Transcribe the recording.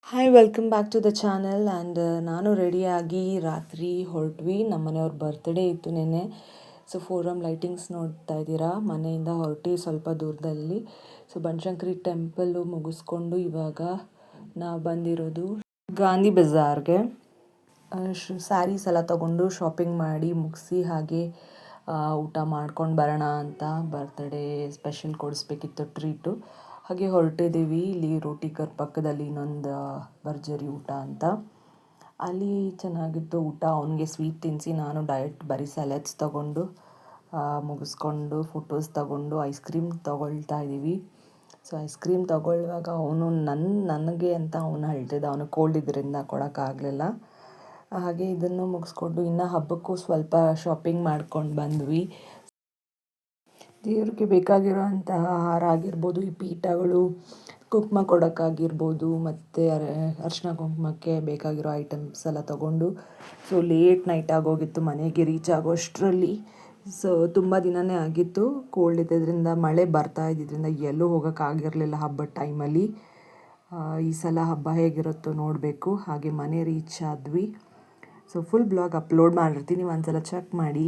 Hi welcome back to the channel and ನಾನು ರೆಡಿಯಾಗಿ ರಾತ್ರಿ ಹೊರಟ್ವಿ. ನಮ್ಮ ಮನೆಯವ್ರ ಬರ್ತ್ಡೇ ಇತ್ತು ನೆನ್ನೆ. ಸೊ ಫೋರಮ್ ಲೈಟಿಂಗ್ಸ್ ನೋಡ್ತಾ ಇದ್ದೀರಾ, ಮನೆಯಿಂದ ಹೊರಟಿ ಸ್ವಲ್ಪ ದೂರದಲ್ಲಿ. ಸೊ ಬನಶಂಕರಿ ಟೆಂಪಲ್ಲು ಮುಗಿಸ್ಕೊಂಡು ಇವಾಗ ನಾವು ಬಂದಿರೋದು ಗಾಂಧಿ ಬಜಾರ್ಗೆ. ಸ್ಯಾರೀಸ್ ಎಲ್ಲ ತೊಗೊಂಡು ಶಾಪಿಂಗ್ ಮಾಡಿ ಮುಗಿಸಿ ಹಾಗೆ ಊಟ ಮಾಡ್ಕೊಂಡು ಬರೋಣ ಅಂತ. ಬರ್ತ್ಡೇ ಸ್ಪೆಷಲ್ ಕೊಡಿಸ್ಬೇಕಿತ್ತು ಟ್ರೀಟು. ಹಾಗೆ ಹೊರಟಿದ್ದೀವಿ. ಇಲ್ಲಿ ರೋಟಿಕರ್ ಪಕ್ಕದಲ್ಲಿ ಇನ್ನೊಂದು ಭರ್ಜರಿ ಊಟ ಅಂತ, ಅಲ್ಲಿ ಚೆನ್ನಾಗಿತ್ತು ಊಟ. ಅವನಿಗೆ ಸ್ವೀಟ್ ತಿನ್ನಿಸಿ ನಾನು ಡೈರೆಕ್ಟ್ ಬರೀ ಸಲಾಡ್ಸ್ ತೊಗೊಂಡು ಮುಗಿಸ್ಕೊಂಡು ಫೋಟೋಸ್ ತೊಗೊಂಡು ಐಸ್ ಕ್ರೀಮ್ ತೊಗೊಳ್ತಾ ಇದ್ದೀವಿ. ಸೊ ಐಸ್ ಕ್ರೀಮ್ ತೊಗೊಳ್ಳುವಾಗ ಅವನು ನನಗೆ ಅಂತ ಅವನು ಹೇಳ್ತಿದ್ದ, ಅವನು ಕೋಲ್ಡ್ ಇದರಿಂದ ಕೊಡೋಕ್ಕಾಗಲಿಲ್ಲ. ಹಾಗೆ ಇದನ್ನು ಮುಗಿಸ್ಕೊಂಡು ಇನ್ನು ಹಬ್ಬಕ್ಕೂ ಸ್ವಲ್ಪ ಶಾಪಿಂಗ್ ಮಾಡ್ಕೊಂಡು ಬಂದ್ವಿ. ದೇವ್ರಿಗೆ ಬೇಕಾಗಿರೋಂತಹ ಹಾರ ಆಗಿರ್ಬೋದು, ಈ ಪೀಠಗಳು, ಕುಂಕುಮ ಕೊಡೋಕ್ಕಾಗಿರ್ಬೋದು, ಮತ್ತು ಅರಿಶಿನ ಕುಂಕುಮಕ್ಕೆ ಬೇಕಾಗಿರೋ ಐಟಮ್ಸ್ ಎಲ್ಲ ತೊಗೊಂಡು. ಸೊ ಲೇಟ್ ನೈಟ್ ಆಗೋಗಿತ್ತು ಮನೆಗೆ ರೀಚ್ ಆಗೋ ಅಷ್ಟರಲ್ಲಿ. ಸೊ ತುಂಬ ದಿನವೇ ಆಗಿತ್ತು. ಕೋಲ್ಡ್ ಇದ್ದಿದ್ದರಿಂದ, ಮಳೆ ಬರ್ತಾ ಇದ್ದಿದ್ದರಿಂದ ಎಲ್ಲೂ ಹೋಗೋಕ್ಕಾಗಿರಲಿಲ್ಲ ಹಬ್ಬದ ಟೈಮಲ್ಲಿ. ಈ ಸಲ ಹಬ್ಬ ಹೇಗಿರುತ್ತೋ ನೋಡಬೇಕು. ಹಾಗೆ ಮನೆ ರೀಚ್ ಆದ್ವಿ. ಸೊ ಫುಲ್ ಬ್ಲಾಗ್ ಅಪ್ಲೋಡ್ ಮಾಡಿರ್ತೀನಿ, ಒಂದ್ಸಲ ಚೆಕ್ ಮಾಡಿ.